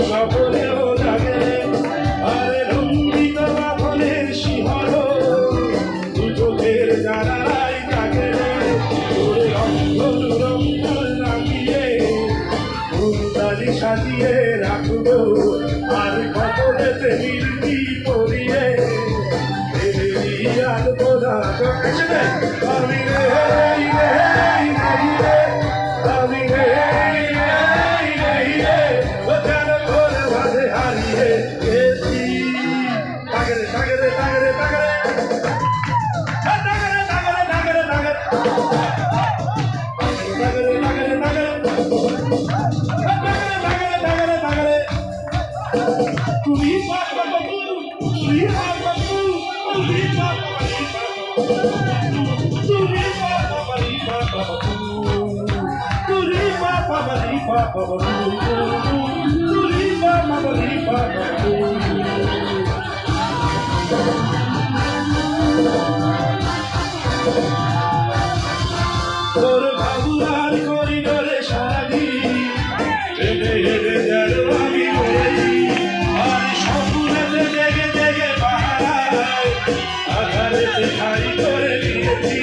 সকলেও জাগে আরে রঙ্গিত বাঁধনের শিহর দু চোখের জানালায় জাগে তোরে রঙ্গল রঙ্গল লাগিয়ে ফুলদানি সাজিয়ে রাখবো আর কত যেতে মিলবি পড়িয়ে আর বোঝা আমি রে আমি রে ওখান করে বাজে হারিয়ে গেছি তাগরে তাগরে তাগরে তাগরে তাগরে তাগরে তাগরে তাগরে তাগরে তাগরে তাগরে তাগরে তুমি বাবা বাবু তুমি বাবা বাবু তুমি বাবা তোর বাবুরার করিডোরে সারাদিন হেঁটে হেঁটে যেন আমি মরেছি আর স্বপ্নেতে জেগে জেগে পাহারায় আধারেতে ঠাই করে নিয়েছি